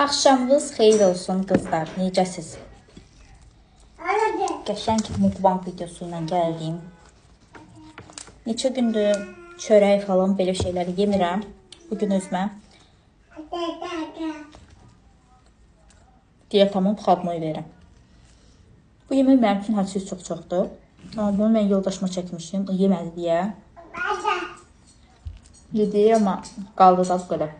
Axşamınız xeyir olsun qızlar. Necəsiz? Qəşəng mukbang videosu ilə gəldim. Neçə gündür çörək falan belə şeyləri yemirəm. Bugün özümə diyetamın xadmayı verirəm. Bu yemək mənim üçün hədsiz çoxdur. Amma bunu mən yoldaşıma çəkmişdim. O yemədi deyə. Yedi amma qaldı da bu qədər.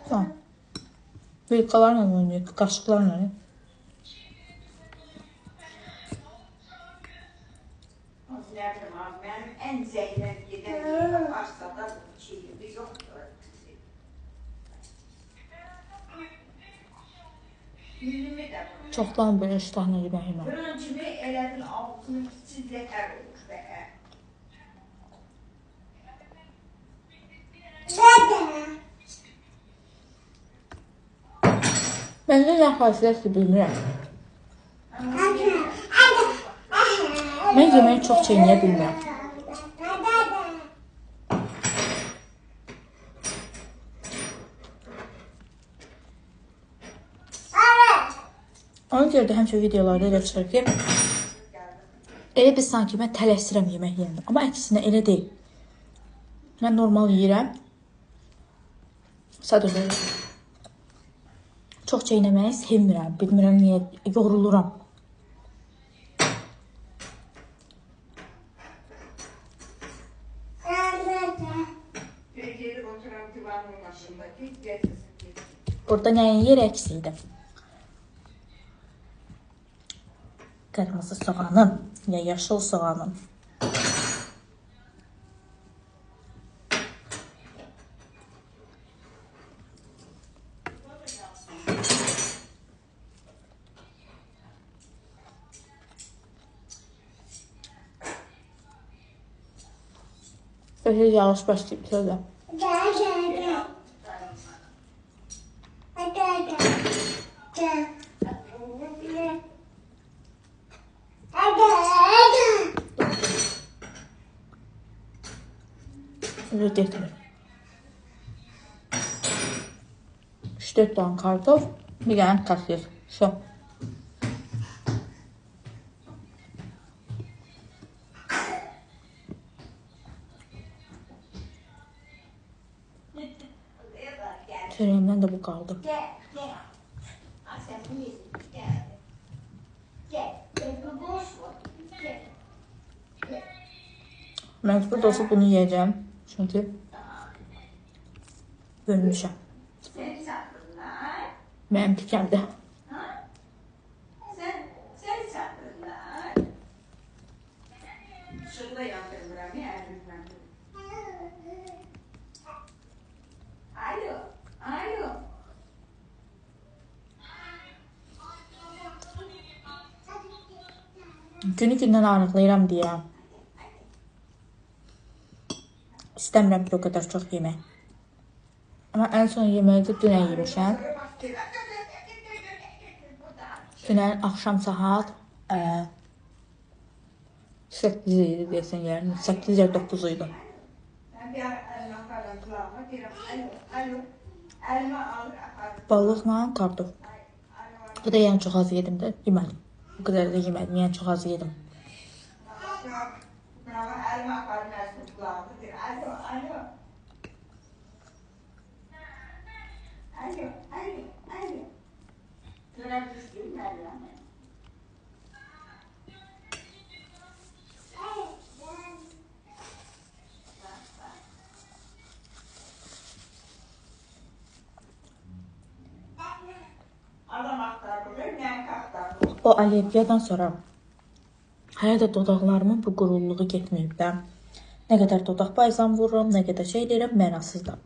Tamam. Vilkalarla oynuyor, kaşıklarla. Benim en zeynep giden varsa da bu çiğli yoktur. Çoxdan böyle iştahla yeməyim var. Birincimi elədin altını kiçik yetər olur be. Məndə nə xasiyyətdir bilmirəm. Mən yeməyi çox çeynəyə bilmirəm. Ona görə də həmişə videolarda elə çıxır ki, elə bir sanki mən tələsirəm yemək yeyəndə. Amma əksinə elə deyil. Mən normal yeyirəm. Sadəcə çox çeynəməyi sevmirəm. Bilmirəm niyə, yoruluram. Burada nəyin yeri əksiydi? Qırmızı soğanın ya yaşıl soğanın. Böyle yağış başlayıp şöyle. Öyle getirir. 3-4 tane kartof, bir tane kasir. Şu. Çöreğimden de bu kaldı. Mecbur da olsa bunu yiyeceğim. Çünkü bölmüşəm. Mənim tükəndi. Sen çatırlar. Şurada yandırmıram ya elimden. Alo, alo. Günü-gündən ağırlıqlayıram deyə. İstəmirəm ki, o qədər çox yemək. Amma ən son yeməyi də dünən yemişəm. Dünən axşam saat 8 idi deyəsən yəni. 8 ya 9 idi. Balıqla kartof. Bu da yəni çox az yedim də, yemədim. Bu qədər də yemədim, yəni çox az yedim. O alergiyadan sonra hələ də dodaqlarımın bu quruluğu getməyib də. Nə qədər dodaq bayzam vururum, nə qədər şey deyirəm, mənasız da.